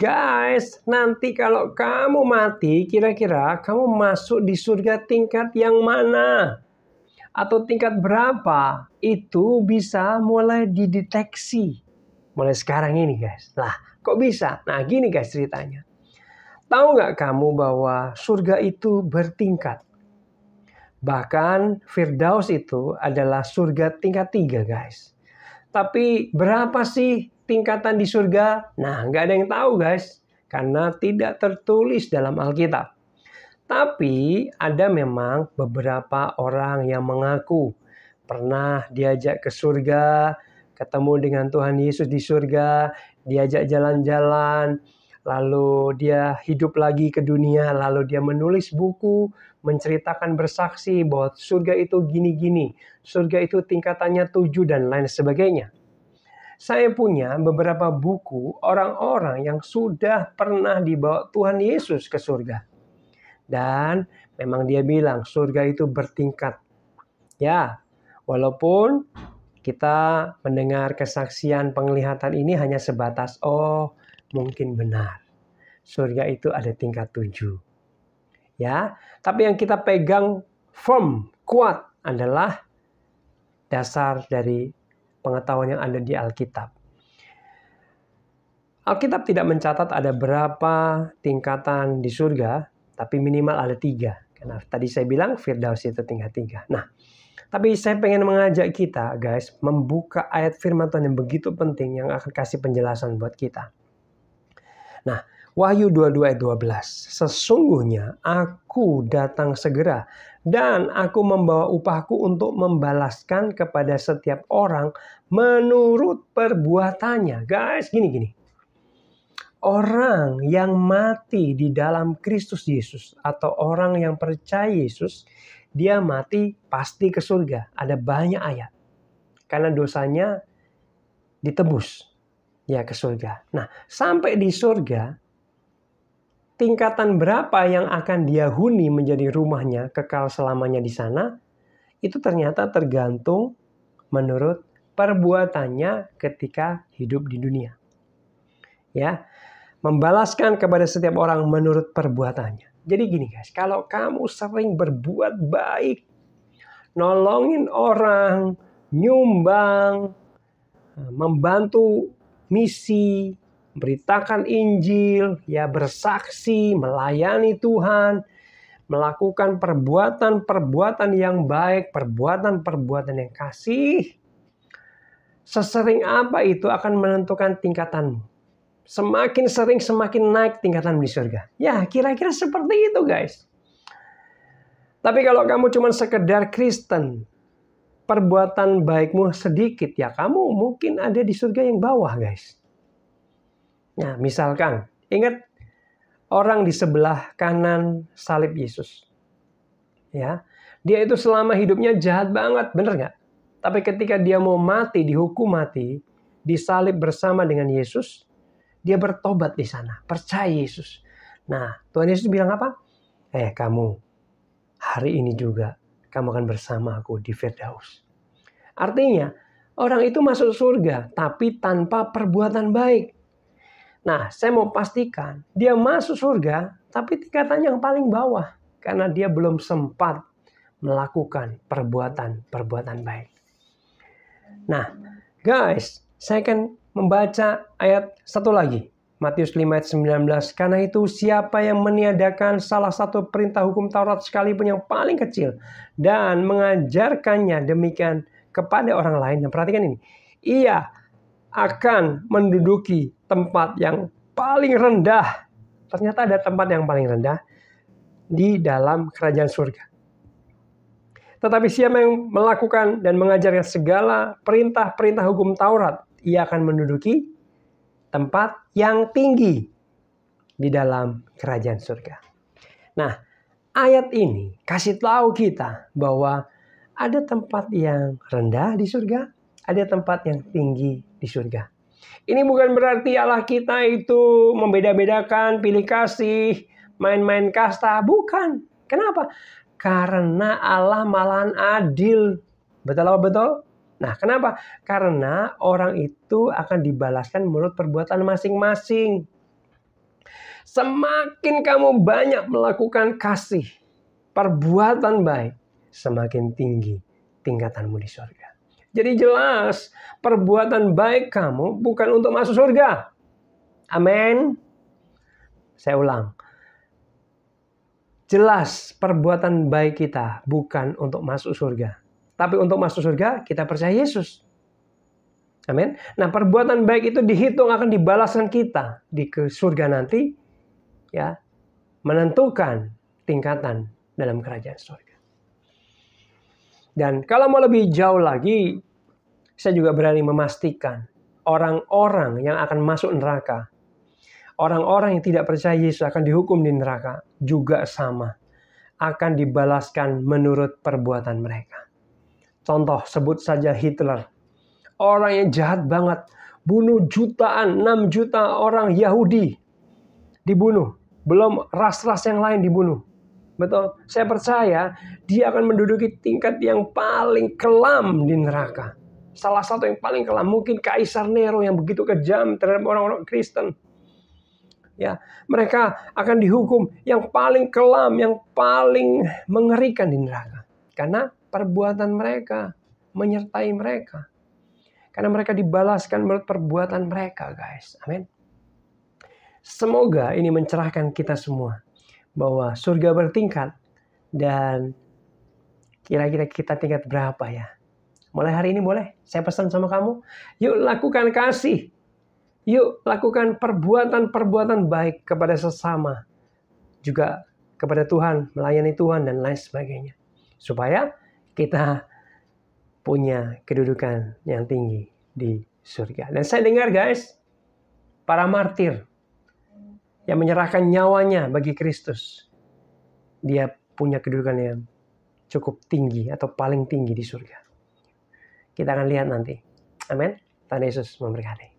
Guys, nanti kalau kamu mati, kira-kira kamu masuk di surga tingkat yang mana? Atau tingkat berapa? Itu bisa mulai dideteksi. Mulai sekarang ini guys. Lah, kok bisa? Nah gini guys ceritanya. Tahu nggak kamu bahwa surga itu bertingkat? Bahkan Firdaus itu adalah surga tingkat 3 guys. Tapi berapa sih tingkatan di surga? Nah, nggak ada yang tahu guys. Karena tidak tertulis dalam Alkitab. Tapi ada memang beberapa orang yang mengaku pernah diajak ke surga, ketemu dengan Tuhan Yesus di surga, diajak jalan-jalan, lalu dia hidup lagi ke dunia, lalu dia menulis buku, menceritakan bersaksi bahwa surga itu gini-gini, surga itu tingkatannya 7 dan lain sebagainya. Saya punya beberapa buku orang-orang yang sudah pernah dibawa Tuhan Yesus ke surga. Dan memang dia bilang surga itu bertingkat. Ya, walaupun kita mendengar kesaksian penglihatan ini hanya sebatas, oh mungkin benar. Surga itu ada tingkat 7. Ya, tapi yang kita pegang firm, kuat adalah dasar dari pengetahuan yang ada di Alkitab. Alkitab tidak mencatat ada berapa tingkatan di surga, tapi minimal ada 3. Karena tadi saya bilang Firdaus itu tingkat 3. Nah, tapi saya pengen mengajak kita guys membuka ayat firman Tuhan yang begitu penting yang akan kasih penjelasan buat kita. Nah, Wahyu 22 ayat 12. Sesungguhnya aku datang segera dan aku membawa upahku untuk membalaskan kepada setiap orang menurut perbuatannya. Guys, gini. Orang yang mati di dalam Kristus Yesus atau orang yang percaya Yesus, dia mati pasti ke surga. Ada banyak ayat. Karena dosanya ditebus, ya ke surga. Nah, sampai di surga, tingkatan berapa yang akan dia huni menjadi rumahnya, kekal selamanya di sana, itu ternyata tergantung menurut perbuatannya ketika hidup di dunia. Ya, membalaskan kepada setiap orang menurut perbuatannya. Jadi gini guys, kalau kamu sering berbuat baik, nolongin orang, nyumbang, membantu misi, beritakan Injil, ya bersaksi, melayani Tuhan, melakukan perbuatan-perbuatan yang baik, perbuatan-perbuatan yang kasih, sesering apa itu akan menentukan tingkatanmu. Semakin sering semakin naik tingkatan di surga. Ya kira-kira seperti itu guys. Tapi kalau kamu cuma sekedar Kristen, perbuatan baikmu sedikit, ya kamu mungkin ada di surga yang bawah guys. Nah misalkan, ingat orang di sebelah kanan salib Yesus. Ya, dia itu selama hidupnya jahat banget, bener nggak? Tapi ketika dia mau mati, dihukum mati, disalib bersama dengan Yesus, dia bertobat di sana, percaya Yesus. Nah, Tuhan Yesus bilang apa? Kamu, hari ini juga kamu akan bersama aku di Firdaus. Artinya, orang itu masuk surga, tapi tanpa perbuatan baik. Nah, saya mau pastikan, dia masuk surga, tapi tingkatannya yang paling bawah. Karena dia belum sempat melakukan perbuatan baik. Nah, guys, saya akan membaca ayat satu lagi. Matius 5 ayat 19. Karena itu siapa yang meniadakan salah satu perintah hukum Taurat sekalipun yang paling kecil. Dan mengajarkannya demikian kepada orang lain. Dan perhatikan ini. Ia akan menduduki tempat yang paling rendah. Ternyata ada tempat yang paling rendah di dalam kerajaan surga. Tetapi siapa yang melakukan dan mengajarkan segala perintah-perintah hukum Taurat, ia akan menduduki tempat yang tinggi di dalam kerajaan surga. Nah, ayat ini kasih tahu kita bahwa ada tempat yang rendah di surga, ada tempat yang tinggi di surga. Ini bukan berarti Allah kita itu membeda-bedakan, pilih kasih, main-main kasta. Bukan. Kenapa? Karena Allah malahan adil. Betul apa betul? Nah, kenapa? Karena orang itu akan dibalaskan menurut perbuatan masing-masing. Semakin kamu banyak melakukan kasih, perbuatan baik, semakin tinggi tingkatanmu di surga. Jadi jelas, perbuatan baik kamu bukan untuk masuk surga. Amin. Saya ulang. Jelas, perbuatan baik kita bukan untuk masuk surga. Tapi untuk masuk surga, kita percaya Yesus. Amin. Nah, perbuatan baik itu dihitung akan dibalaskan kita di ke surga nanti, ya, menentukan tingkatan dalam kerajaan surga. Dan kalau mau lebih jauh lagi, saya juga berani memastikan orang-orang yang akan masuk neraka, orang-orang yang tidak percaya Yesus akan dihukum di neraka juga sama, akan dibalaskan menurut perbuatan mereka. Contoh, sebut saja Hitler. Orang yang jahat banget, bunuh jutaan, 6 juta orang Yahudi dibunuh. Belum ras-ras yang lain dibunuh. Betul, saya percaya dia akan menduduki tingkat yang paling kelam di neraka. Salah satu yang paling kelam, mungkin Kaisar Nero yang begitu kejam terhadap orang-orang Kristen. Ya, mereka akan dihukum yang paling kelam, yang paling mengerikan di neraka. Karena perbuatan mereka menyertai mereka. Karena mereka dibalaskan menurut perbuatan mereka, guys. Amin. Semoga ini mencerahkan kita semua bahwa surga bertingkat, dan kira-kira kita tingkat berapa ya? Mulai hari ini boleh saya pesan sama kamu, yuk lakukan kasih. Yuk lakukan perbuatan-perbuatan baik kepada sesama, juga kepada Tuhan, melayani Tuhan dan lain sebagainya. Supaya kita punya kedudukan yang tinggi di surga. Dan saya dengar, guys, para martir yang menyerahkan nyawanya bagi Kristus, dia punya kedudukan yang cukup tinggi atau paling tinggi di surga. Kita akan lihat nanti. Amin. Tuhan Yesus memberkati.